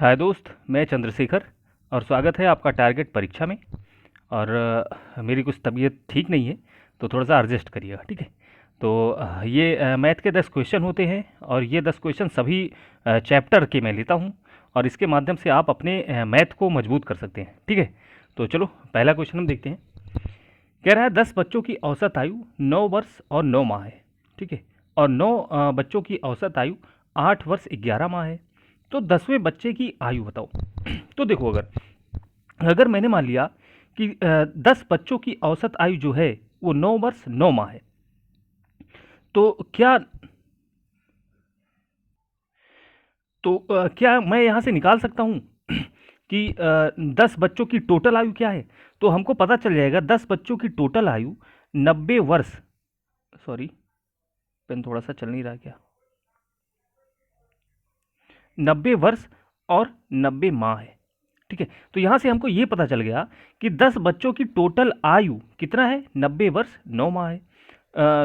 हाय दोस्त, मैं चंद्रशेखर और स्वागत है आपका टारगेट परीक्षा में। और मेरी कुछ तबीयत ठीक नहीं है तो थोड़ा सा एडजस्ट करिएगा, ठीक है। तो ये मैथ के 10 क्वेश्चन होते हैं और ये 10 क्वेश्चन सभी चैप्टर के मैं लेता हूँ और इसके माध्यम से आप अपने मैथ को मजबूत कर सकते हैं, ठीक है। तो चलो पहला क्वेश्चन हम देखते हैं। कह रहा है 10 बच्चों की औसत आयु 9 वर्ष और 9 माह है, ठीक है। और 9 बच्चों की औसत आयु 8 वर्ष 11 माह है। तो 10वें बच्चे की आयु बताओ। तो देखो, अगर अगर मैंने मान लिया कि 10 बच्चों की औसत आयु जो है वो 9 वर्ष 9 माह है, तो क्या मैं यहाँ से निकाल सकता हूँ कि 10 बच्चों की टोटल आयु क्या है। तो हमको पता चल जाएगा 10 बच्चों की टोटल आयु 90 वर्ष, सॉरी पेन थोड़ा सा चल नहीं रहा क्या, 90 वर्ष और 90 माह है, ठीक है। तो यहाँ से हमको ये पता चल गया कि 10 बच्चों की टोटल आयु कितना है, 90 वर्ष 9 माह है,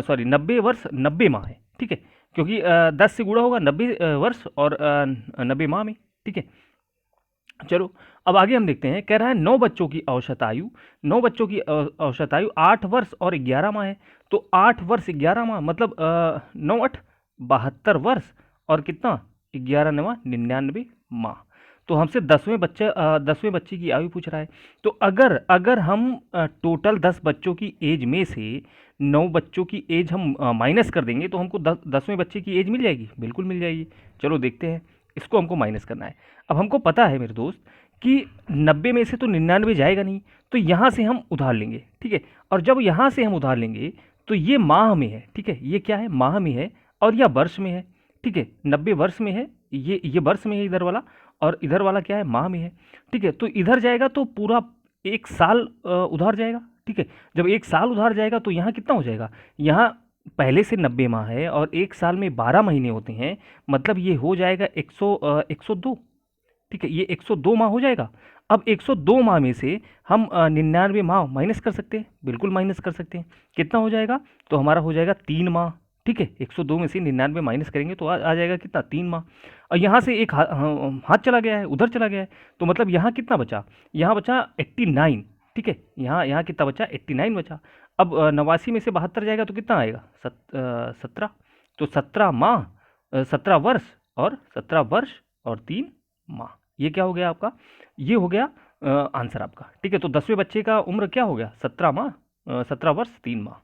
सॉरी 90 वर्ष 90 माह है, ठीक है। क्योंकि 10 से गुणा होगा 90 वर्ष और 90 माह में, ठीक है। चलो अब आगे हम देखते हैं। कह रहा है 9 बच्चों की औसत आयु, 9 बच्चों की औसत आयु 8 वर्ष और 11 माह है। तो 8 वर्ष 11 माह मतलब 9 8 72 वर्ष और कितना 11 नवा 99 माह। तो हमसे 10वें बच्चे की आयु पूछ रहा है। तो अगर अगर हम टोटल 10 बच्चों की एज में से 9 बच्चों की एज हम माइनस कर देंगे तो हमको 10वें बच्चे की एज मिल जाएगी, बिल्कुल मिल जाएगी। चलो देखते हैं, इसको हमको माइनस करना है। अब हमको पता है मेरे दोस्त कि 90 में से तो 99 जाएगा नहीं, तो यहाँ से हम उधार लेंगे, ठीक है। और जब यहाँ से हम उधार लेंगे तो ये माह में है, ठीक है। ये क्या है, माह में है और यह वर्ष में है, ठीक है। 90 वर्ष में है, ये वर्ष में है इधर वाला, और इधर वाला क्या है, माह में है, ठीक है। तो इधर जाएगा तो पूरा 1 साल उधार जाएगा, ठीक है। जब 1 साल उधार जाएगा तो यहाँ कितना हो जाएगा, यहाँ पहले से 90 माह है और 1 साल में 12 महीने होते हैं, मतलब ये हो जाएगा 102, ठीक है। ये 102 माह हो जाएगा। अब 102 माह में से हम 99 माह माइनस कर सकते हैं, बिल्कुल माइनस कर सकते हैं। कितना हो जाएगा, तो हमारा हो जाएगा 3 माह, ठीक है। 102 में से 99 माइनस करेंगे तो आ जाएगा कितना, 3 माह। और यहाँ से एक हाथ चला गया है, उधर चला गया है, तो मतलब यहाँ कितना बचा, यहाँ बचा 89, ठीक है। यहाँ यहाँ कितना बचा, 89 बचा। अब 89 में से 72 जाएगा तो कितना आएगा, 17। तो 17 माह, 17 वर्ष और 17 वर्ष और 3 माह, ये क्या हो गया आपका, ये हो गया आंसर आपका, ठीक है। तो 10वें बच्चे का उम्र क्या हो गया, 17 माह, 17 वर्ष 3 माह।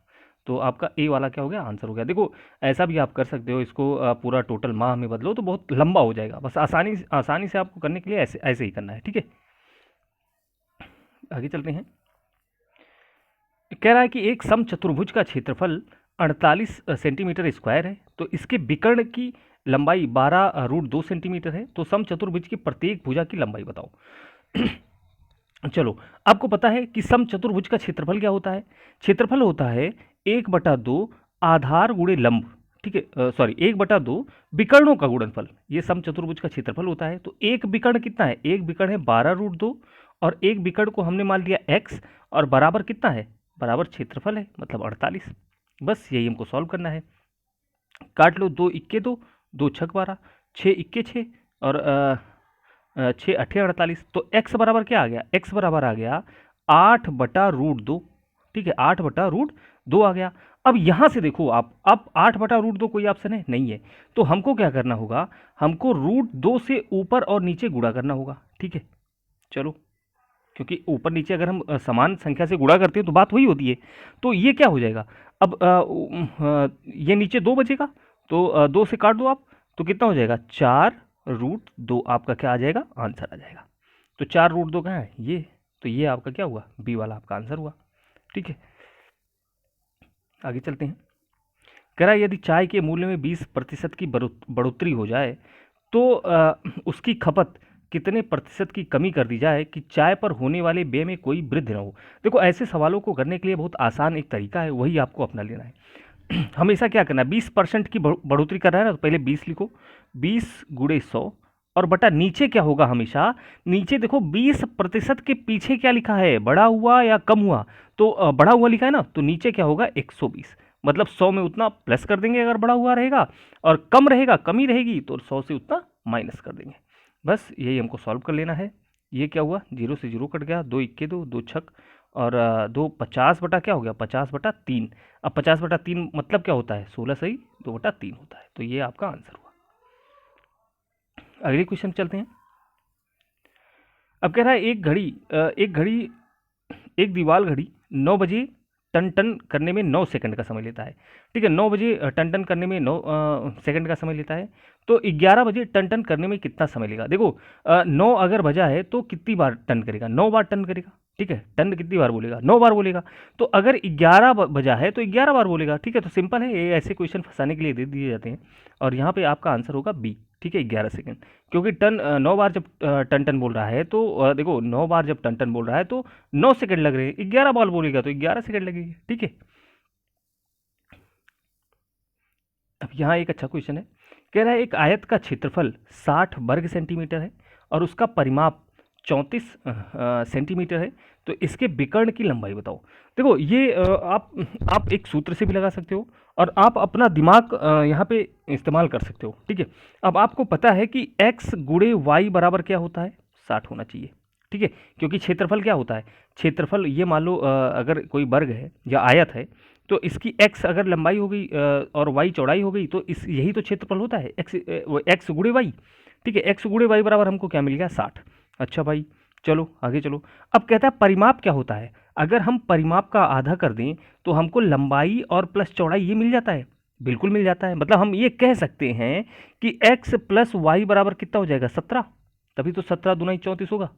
तो आपका ए वाला क्या हो गया, आंसर हो गया। देखो ऐसा भी आप कर सकते हो, इसको पूरा टोटल माह में बदलो तो बहुत लंबा हो जाएगा, बस आसानी आसानी से आपको करने के लिए ऐसे ऐसे ही करना है, ठीक है। आगे चलते हैं। कह रहा है कि एक समचतुर्भुज का क्षेत्रफल 48 सेंटीमीटर स्क्वायर है, तो इसके विकर्ण की लंबाई 12√2 सेंटीमीटर है। तो समचतुर्भुज की प्रत्येक भुजा की लंबाई बताओ। चलो, आपको पता है कि समचतुर्भुज का क्षेत्रफल क्या होता है, क्षेत्रफल होता है 1/2 आधार गुणे लंब, ठीक है। सॉरी 1/2 विकर्णों का गुणनफल, ये समचतुर्भुज का क्षेत्रफल होता है। तो एक विकर्ण कितना है, एक विकर्ण है 12√2 और एक विकर्ण को हमने मान लिया x और बराबर कितना है, बराबर क्षेत्रफल है, मतलब 48। बस यही हमको सॉल्व करना है। काट लो, 2 इक्के 2, 2 छक 12, 6 इक्के 6 और 6 अठे 48। तो x बराबर क्या आ गया, x बराबर आ गया 8/√2, ठीक है। 8/√2 आ गया। अब यहाँ से देखो आप, अब 8/√2 कोई ऑप्शन है नहीं है, तो हमको क्या करना होगा, हमको √2 से ऊपर और नीचे गुणा करना होगा, ठीक है। चलो, क्योंकि ऊपर नीचे अगर हम समान संख्या से गुणा करते हैं तो बात वही होती है। तो ये क्या हो जाएगा, अब ये नीचे 2 बचेगा, तो 2 से काट दो आप, तो कितना हो जाएगा, 4√2 आपका क्या आ जाएगा, आंसर आ जाएगा। तो 4√2 कहाँ है, ये, तो ये आपका क्या हुआ, बी वाला आपका आंसर हुआ, ठीक है। आगे चलते हैं। कह रहा है यदि चाय के मूल्य में 20% की बढ़ोतरी हो जाए तो उसकी खपत कितने प्रतिशत की कमी कर दी जाए कि चाय पर होने वाले व्यय में कोई वृद्धि न हो। देखो ऐसे सवालों को करने के लिए बहुत आसान एक तरीका है, वही आपको अपना लेना है। हमेशा क्या करना है, 20% की बढ़ोतरी कर रहा है ना, तो पहले 20 लिखो, 20 गुणे 100 और बटा नीचे क्या होगा, हमेशा नीचे देखो 20% के पीछे क्या लिखा है, बढ़ा हुआ या कम हुआ। तो बढ़ा हुआ लिखा है ना, तो नीचे क्या होगा, 120, मतलब 100 में उतना प्लस कर देंगे अगर बढ़ा हुआ रहेगा, और कम रहेगा, कमी रहेगी तो 100 से उतना माइनस कर देंगे। बस यही हमको सॉल्व कर लेना है। ये क्या हुआ, जीरो से जीरो कट गया, 2 इक्के 2, 2 छक और 2 50 बटा क्या हो गया, 50/3। अब 50/3 मतलब क्या होता है, 16 सही 2/3 होता है। तो ये आपका आंसर हुआ। अगले क्वेश्चन चलते हैं। अब कह रहा है एक दीवाल घड़ी 9 बजे टन टन करने में 9 सेकंड का समय लेता है। ठीक है, 9 बजे टन टन करने में 9 सेकंड का समय लेता है। तो 11 बजे टन टन करने में कितना समय लेगा। देखो 9 अगर बजा है तो कितनी बार टन करेगा, 9 बार टन करेगा। ठीक है, टन कितनी बार बोलेगा, 9 बार बोलेगा। तो अगर 11 बजा है तो 11 बार बोलेगा। ठीक है, तो सिंपल है, ये ऐसे क्वेश्चन फंसाने के लिए दे दिए जाते हैं। और यहाँ पे आपका आंसर होगा बी। ठीक है, 11 सेकंड। क्योंकि टन 9 बार जब टन टन बोल रहा है तो देखो 9 बार जब टन टन बोल रहा है तो 9 सेकंड लग रहे हैं, 11 बार बोलेगा तो 11 सेकंड लगेगी। ठीक है, अब यहाँ एक अच्छा क्वेश्चन है। कह रहा है एक आयत का क्षेत्रफल 60 वर्ग सेंटीमीटर है और उसका परिमाप 34 सेंटीमीटर है। तो इसके विकर्ण की लंबाई बताओ। देखो ये आप एक सूत्र से भी लगा सकते हो और आप अपना दिमाग यहाँ पे इस्तेमाल कर सकते हो। ठीक है, अब आपको पता है कि x गुणे y बराबर क्या होता है, 60 होना चाहिए। ठीक है, क्योंकि क्षेत्रफल क्या होता है, क्षेत्रफल ये मान लो अगर कोई वर्ग है या आयत है तो इसकी x अगर लंबाई हो गई और y चौड़ाई हो गई तो इस यही तो क्षेत्रफल होता है, x गुणे y। ठीक है, x गुणे y बराबर हमको क्या मिल गया, 60। अच्छा भाई, चलो आगे चलो। अब कहता है परिमाप क्या होता है। अगर हम परिमाप का आधा कर दें तो हमको लंबाई और प्लस चौड़ाई ये मिल जाता है। बिल्कुल मिल जाता है, मतलब हम ये कह सकते हैं कि x प्लस वाई बराबर कितना हो जाएगा, 17। तभी तो 17 दूना 34 होगा।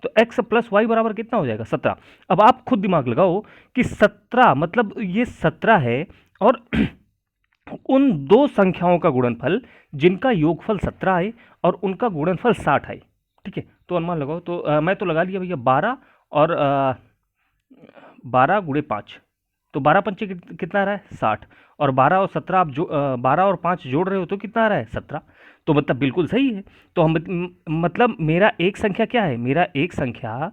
तो x प्लस वाई बराबर कितना हो जाएगा, 17। अब आप खुद दिमाग लगाओ कि 17 मतलब ये 17 है और उन दो संख्याओं का गुणनफल जिनका योगफल 17 आए और उनका गुणनफल 60 आए। ठीक है, तो अनुमान लगाओ। तो मैं तो लगा लिया भैया 12 और 12 गुणे 5। तो 12 पंचे कितना आ रहा है, 60। और 12 और 17 आप 12 और 5 जोड़ रहे हो तो कितना आ रहा है, 17। तो मतलब बिल्कुल सही है। तो हम मतलब मेरा एक संख्या क्या है, मेरा एक संख्या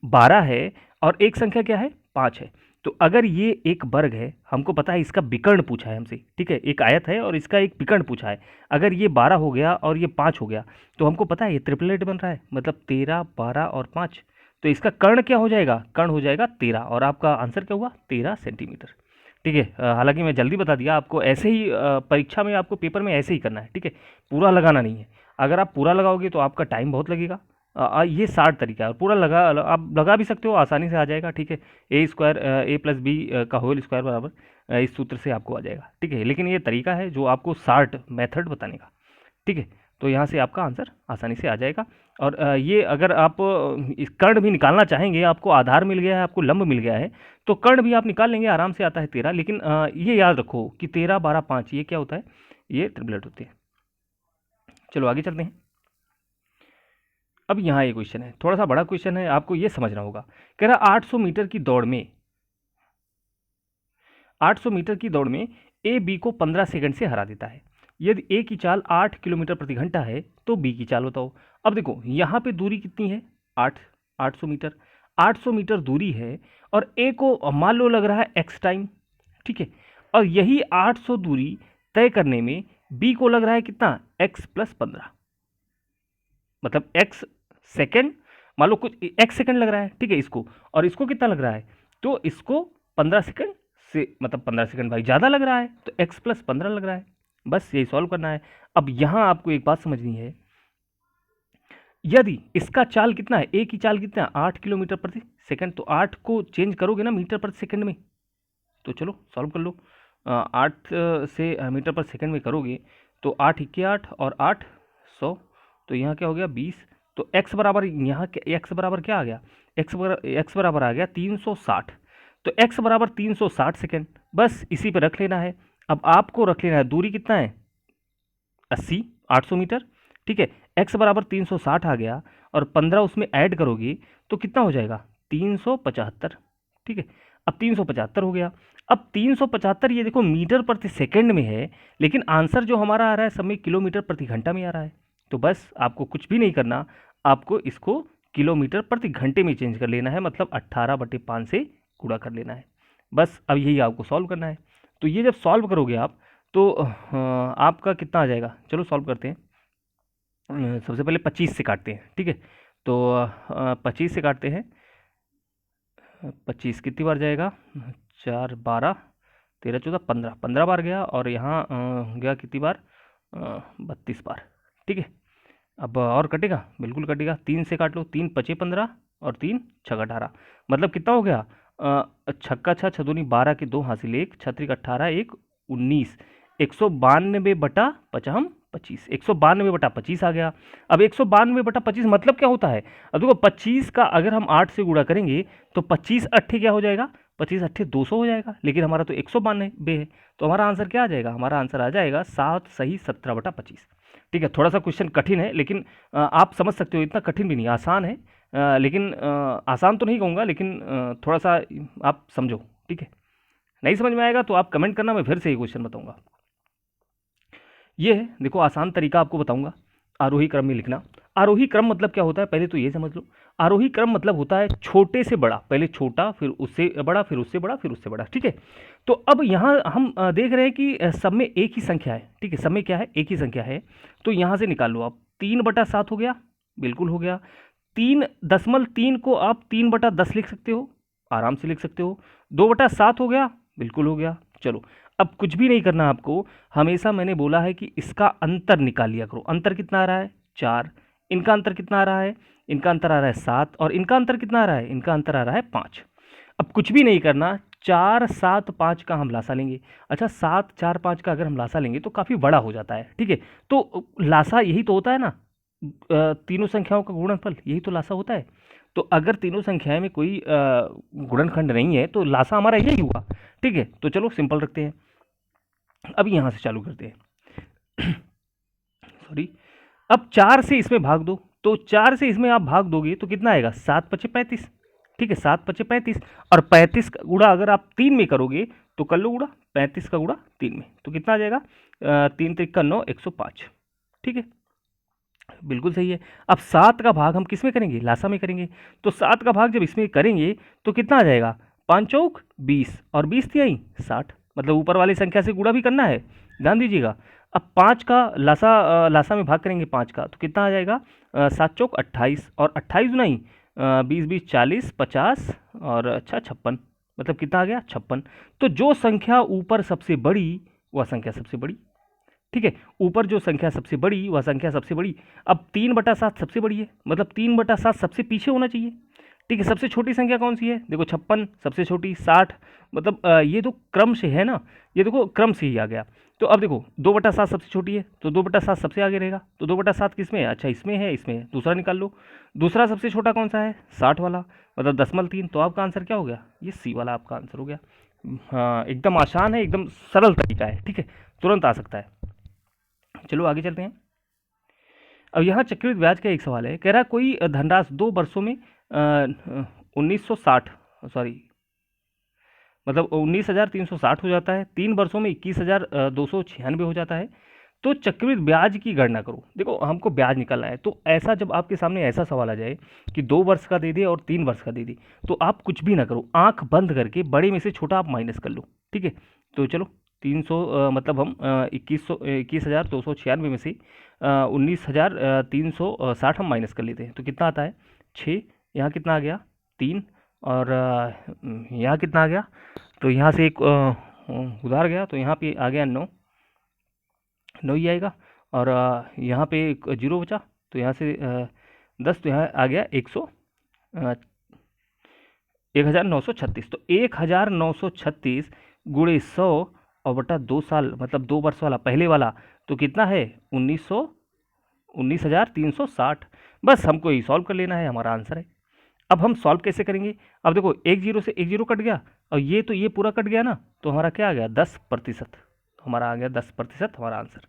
12 है और एक संख्या क्या है, 5 है। तो अगर ये एक वर्ग है, हमको पता है इसका विकर्ण पूछा है हमसे। ठीक है, एक आयत है और इसका एक विकर्ण पूछा है। अगर ये 12 हो गया और ये 5 हो गया तो हमको पता है ये ट्रिपलेट बन रहा है, मतलब 13, 12 और 5। तो इसका कर्ण क्या हो जाएगा, कर्ण हो जाएगा 13 और आपका आंसर क्या हुआ, 13 सेंटीमीटर। ठीक है, हालांकि मैं जल्दी बता दिया आपको, ऐसे ही परीक्षा में आपको पेपर में ऐसे ही करना है। ठीक है, पूरा लगाना नहीं है। अगर आप पूरा लगाओगे तो आपका टाइम बहुत लगेगा। ये 60 तरीका है और पूरा आप लगा भी सकते हो, आसानी से आ जाएगा। ठीक है, ए स्क्वायर ए प्लस बी का होल स्क्वायर बराबर इस सूत्र से आपको आ जाएगा। ठीक है, लेकिन ये तरीका है जो आपको 60 मेथड बताने का। ठीक है, तो यहाँ से आपका आंसर आसानी से आ जाएगा। और ये अगर आप इस कर्ण भी निकालना चाहेंगे, आपको आधार मिल गया है, आपको लंब मिल गया है, तो कर्ण भी आप निकाल लेंगे, आराम से आता है 13। लेकिन ये याद रखो कि 13, 12, 5 ये क्या होता है, ये ट्रिपलेट होते हैं। चलो आगे चलते हैं। अब यहाँ ये क्वेश्चन है, थोड़ा सा बड़ा क्वेश्चन है, आपको ये समझना होगा। कह रहा 800 मीटर की दौड़ में 800 मीटर की दौड़ में ए बी को 15 सेकंड से हरा देता है। यदि ए की चाल 8 किलोमीटर प्रति घंटा है तो बी की चाल बताओ। अब देखो यहाँ पे दूरी कितनी है, 800 मीटर। 800 मीटर दूरी है और ए को मान लो लग रहा है एक्स टाइम। ठीक है, और यही 800 दूरी तय करने में बी को लग रहा है कितना, एक्स प्लस 15, मतलब एक्स सेकेंड। मान लो कुछ एक्स सेकेंड लग रहा है, ठीक है, इसको, और इसको कितना लग रहा है, तो इसको 15 सेकेंड से, मतलब 15 सेकेंड भाई ज़्यादा लग रहा है, तो एक्स प्लस 15 लग रहा है। बस यही सॉल्व करना है। अब यहाँ आपको एक बात समझनी है, यदि इसका चाल कितना है, ए की चाल कितना है, 8 किलोमीटर प्रति सेकंड, तो 8 को चेंज करोगे ना मीटर प्रति सेकंड में, तो चलो सॉल्व कर लो। 8 से मीटर पर सेकंड में करोगे तो 8 इक्के 8 और 8 100, तो यहाँ क्या हो गया 20। तो x बराबर, यहाँ x बराबर क्या आ गया, x बराबर आ गया 360। तो x बराबर 360 सेकेंड। बस इसी पे रख लेना है। अब आपको रख लेना है दूरी कितना है, 80, 800 मीटर। ठीक है, x बराबर 360 आ गया और 15 उसमें ऐड करोगे तो कितना हो जाएगा, 375। ठीक है, अब 375 हो गया। अब 375 ये देखो मीटर प्रति सेकंड में है, लेकिन आंसर जो हमारा आ रहा है सब में किलोमीटर प्रति घंटा में आ रहा है। तो बस आपको कुछ भी नहीं करना, आपको इसको किलोमीटर प्रति घंटे में चेंज कर लेना है, मतलब 18/5 से गुणा कर लेना है। बस अब यही आपको सॉल्व करना है। तो ये जब सॉल्व करोगे आप तो आपका कितना आ जाएगा, चलो सॉल्व करते हैं। सबसे पहले 25 से काटते हैं, ठीक है। तो 25 से काटते हैं। 25 कितनी बार जाएगा? 4 12 13 14 15, 15 बार गया, और यहाँ गया कितनी बार? 32 बार, ठीक है। अब और कटेगा? बिल्कुल कटेगा। 3 से काट लो, 3 पचे 15 और 3 छक 18, मतलब कितना हो गया? छक्का छः छदूनी 12 के 2 हासिल 1, छत्रिक 18 1 19, 192 बटा पचहम 25, 192 बटा 25 आ गया। अब 192 बटा 25 मतलब क्या होता है? अब देखो 25 का अगर हम 8 से गुणा करेंगे तो 25 अट्ठे क्या हो जाएगा? 25 अट्ठे 200 हो जाएगा, लेकिन हमारा तो 192 है, तो हमारा आंसर क्या आ जाएगा? हमारा आंसर आ जाएगा 7 सही 17 बटा 25, ठीक है। थोड़ा सा क्वेश्चन कठिन है, लेकिन आप समझ सकते हो, इतना कठिन भी नहीं, आसान है। लेकिन आसान तो नहीं कहूँगा, लेकिन थोड़ा सा आप समझो, ठीक है। नहीं समझ में आएगा तो आप कमेंट करना, मैं फिर से ये क्वेश्चन बताऊंगा। ये है, देखो आसान तरीका आपको बताऊंगा आरोही क्रम में लिखना। आरोही क्रम मतलब क्या होता है, पहले तो ये समझ लो। आरोही क्रम मतलब होता है छोटे से बड़ा, पहले छोटा फिर उससे बड़ा फिर उससे बड़ा फिर उससे बड़ा, ठीक है। तो अब यहाँ हम देख रहे हैं कि सब में एक ही संख्या है, ठीक है। सब में क्या है? एक ही संख्या है। तो यहाँ से निकाल लो आप, 3/7 हो गया, बिल्कुल हो गया। 3.3 को आप 3/10 लिख सकते हो, आराम से लिख सकते हो। 2/7 हो गया, बिल्कुल हो गया। चलो, अब कुछ भी नहीं करना आपको, हमेशा मैंने बोला है कि इसका अंतर निकाल लिया करो। अंतर कितना आ रहा है? 4। इनका अंतर कितना आ रहा है? इनका अंतर आ रहा है 7, और इनका अंतर कितना आ रहा है? इनका अंतर आ रहा है 5। अब कुछ भी नहीं करना, 4 7 5 का हम लासा लेंगे। अच्छा, 7 4 5 का अगर हम लासा लेंगे तो काफ़ी बड़ा हो जाता है, ठीक है। तो लासा यही तो होता है ना, तीनों संख्याओं का गुणनफल, यही तो लासा होता है। तो अगर तीनों संख्याएं में कोई गुणनखंड नहीं है तो लासा हमारा यही हुआ, ठीक है। तो चलो सिंपल रखते हैं। अब यहाँ से चालू करते हैं। सॉरी। अब 4 से इसमें भाग दो, तो 4 से इसमें आप भाग दोगे तो कितना आएगा? 7 पचे 35, ठीक है। 7 पचे 35, और 35 का गुणा अगर आप 3 में करोगे तो कर लो गुणा, 35 का गुणा 3 में, तो कितना आ जाएगा? 3 3 का 9, 105, ठीक है। बिल्कुल सही है। अब 7 का भाग हम किस में करेंगे? लासा में करेंगे। तो 7 का भाग जब इसमें करेंगे तो कितना आ जाएगा? 5 चौक 20, और 20 तिहाई 60, मतलब ऊपर वाली संख्या से गुणा भी करना है, ध्यान दीजिएगा। अब 5 का लासा में भाग करेंगे 5 का, तो कितना आ जाएगा? 7 चौक 28, और 28 नहीं, 20 20 40 50, और अच्छा 56, मतलब कितना आ गया? 56। तो जो संख्या ऊपर सबसे बड़ी वह संख्या सबसे बड़ी, ठीक है। ऊपर जो संख्या सबसे बड़ी वह संख्या सबसे बड़ी। अब 3/7 सबसे बड़ी है, मतलब 3/7 सबसे पीछे होना चाहिए, ठीक है। सबसे छोटी संख्या कौन सी है? देखो 56 सबसे छोटी, 60, मतलब ये तो क्रम से है ना, ये देखो क्रम से ही आ गया। तो अब देखो 2/7 सबसे छोटी है, तो 2/7 सबसे आगे रहेगा। तो 2/7 किस में है? अच्छा इसमें है, इसमें है, दूसरा निकाल लो। दूसरा सबसे छोटा कौन सा है? 60 वाला, मतलब 10/3। तो आपका आंसर क्या हो गया? ये सी वाला आपका आंसर हो गया। हाँ, एकदम आसान है, एकदम सरल तरीका है, ठीक है, तुरंत आ सकता है। चलो आगे चलते हैं। अब यहाँ चक्रवृद्धि ब्याज का एक सवाल है, कह रहा कोई धनराशि 2 वर्षों में 1960, सॉरी, मतलब 19,360 हो जाता है, 3 वर्षों में 21,296 हो जाता है, तो चक्रवृद्धि ब्याज की गणना करो। देखो हमको ब्याज निकालना है, तो ऐसा जब आपके सामने ऐसा सवाल आ जाए कि 2 वर्ष का दे दे और 3 वर्ष का दे दे, तो आप कुछ भी ना करो, आंख बंद करके बड़े में से छोटा आप माइनस कर लो, ठीक है। तो चलो 300, मतलब हम 21,296 में से 19,360 हम माइनस कर लेते हैं, तो कितना आता है? 6। यहाँ कितना आ गया? 3, और यहाँ कितना आ गया? तो यहाँ से एक उधार गया, तो यहाँ पे आ गया 9, 9 ही आएगा, और यहाँ पे एक जीरो बचा, तो यहाँ से 10, तो यहाँ आ गया 1936। तो 1936 गुणे 100 और बटा 2 साल, मतलब 2 वर्ष वाला पहले वाला, तो कितना है? 19,360। बस हमको यही सॉल्व कर लेना है, हमारा आंसर है। अब हम सॉल्व कैसे करेंगे? अब देखो एक जीरो से एक जीरो कट गया, और ये तो ये पूरा कट गया ना, तो हमारा क्या आ गया? 10%, हमारा आ गया 10% हमारा आंसर,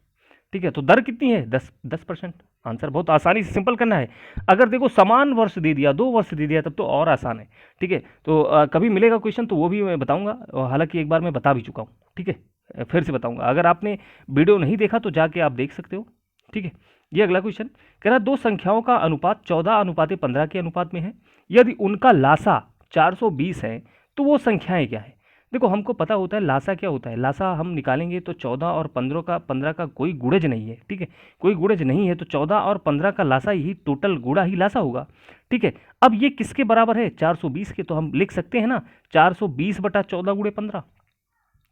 ठीक है। तो दर कितनी है? 10%। आंसर बहुत आसानी से सिंपल करना है। अगर देखो समान वर्ष दे दिया, 2 वर्ष दे दिया, तब तो और आसान है, ठीक है। तो कभी मिलेगा क्वेश्चन तो वो भी मैं बताऊंगा, और हालांकि एक बार मैं बता भी चुका हूँ, ठीक है। फिर से बताऊंगा, अगर आपने वीडियो नहीं देखा तो जाके आप देख सकते हो, ठीक है। ये अगला क्वेश्चन कह रहा 2 संख्याओं का अनुपात 14:15 के अनुपात में है, यदि उनका लासा 420 है तो वो संख्याएं क्या है? देखो हमको पता होता है लासा क्या होता है, लासा हम निकालेंगे तो 14 और 15 का कोई गुणज नहीं है, ठीक है, कोई गुणज नहीं है, तो 14 और 15 का लासा ही टोटल गुणा ही लासा होगा, ठीक है। अब ये किसके बराबर है, 420 के, तो हम लिख सकते हैं ना 420 बटा 14 गुणे 15,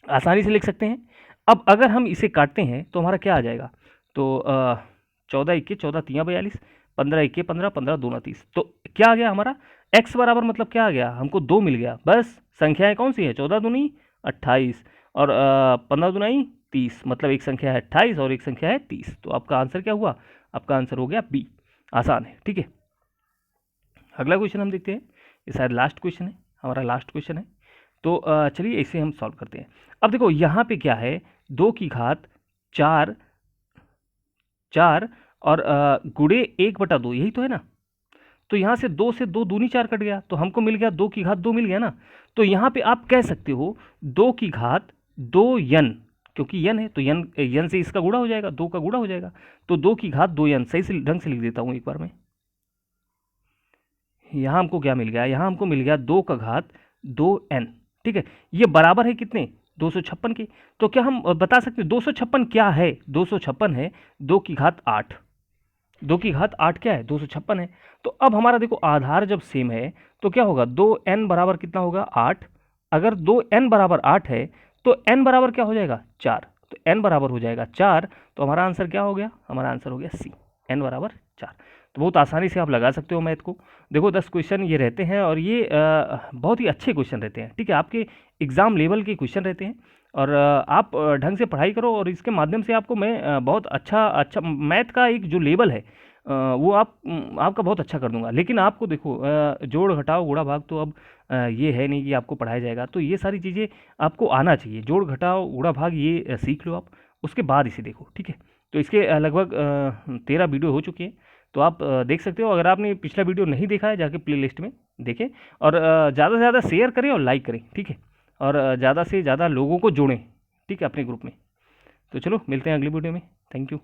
आसानी से लिख सकते हैं। अब अगर हम इसे काटते हैं तो हमारा क्या आ जाएगा, तो 14 इक्के 14 तियाँ 42, 15 इक्के 15, 15 दूना 30, तो क्या आ गया हमारा x बराबर, मतलब क्या आ गया, हमको 2 मिल गया। बस संख्याएं कौन सी है, 14 दूनी 28 और 15 दूनाई 30, मतलब एक संख्या है 28 और एक संख्या है 30, तो आपका आंसर क्या हुआ, आपका आंसर हो गया बी। आसान है, ठीक है। अगला क्वेश्चन हम देखते हैं, ये शायद लास्ट क्वेश्चन है, हमारा लास्ट क्वेश्चन है, तो चलिए इसे हम सॉल्व करते हैं। अब देखो यहाँ पे क्या है, 2 की घात 4 4 और गुणे 1/2, यही तो है ना। तो यहाँ से 2 से 2 दूनी 4 कट गया, तो हमको मिल गया 2 की घात 2 मिल गया ना। तो यहाँ पे आप कह सकते हो 2 की घात 2n, क्योंकि n है तो n से इसका गुणा हो जाएगा, 2 का गुणा हो जाएगा, तो 2 की घात 2n, सही से ढंग से लिख देता हूँ एक बार मैं। यहाँ हमको क्या मिल गया, यहाँ हमको मिल गया 2 का घात 2n, ठीक है। ये बराबर है कितने, 256 के। तो क्या हम बता सकते हैं 256 क्या है, 256 है 2 की घात 8, 2 की घात 8 क्या है, 256 है। तो अब हमारा देखो आधार जब सेम है तो क्या होगा, 2n बराबर कितना होगा 8, अगर 2n बराबर 8 है तो n बराबर क्या हो जाएगा 4, तो n बराबर हो जाएगा 4, तो हमारा आंसर क्या हो गया, हमारा आंसर हो गया सी, n बराबर 4। तो बहुत आसानी से आप लगा सकते हो मैथ को। देखो 10 क्वेश्चन ये रहते हैं और ये बहुत ही अच्छे क्वेश्चन रहते हैं, ठीक है, आपके एग्ज़ाम लेवल के क्वेश्चन रहते हैं। और आप ढंग से पढ़ाई करो और इसके माध्यम से आपको मैं बहुत अच्छा मैथ का एक जो लेवल है वो आपका बहुत अच्छा कर दूंगा। लेकिन आपको देखो जोड़ घटाव गुणा भाग तो अब ये है नहीं कि आपको पढ़ाया जाएगा, तो ये सारी चीज़ें आपको आना चाहिए, जोड़ घटाव गुणा भाग ये सीख लो आप, उसके बाद इसे देखो, ठीक है। तो इसके लगभग 13 वीडियो हो चुके हैं, तो आप देख सकते हो। अगर आपने पिछला वीडियो नहीं देखा है जाके प्ले लिस्ट में देखें, और ज़्यादा से ज़्यादा शेयर करें और लाइक करें, ठीक है, और ज़्यादा से ज़्यादा लोगों को जोड़ें, ठीक है, अपने ग्रुप में। तो चलो मिलते हैं अगली वीडियो में, थैंक यू।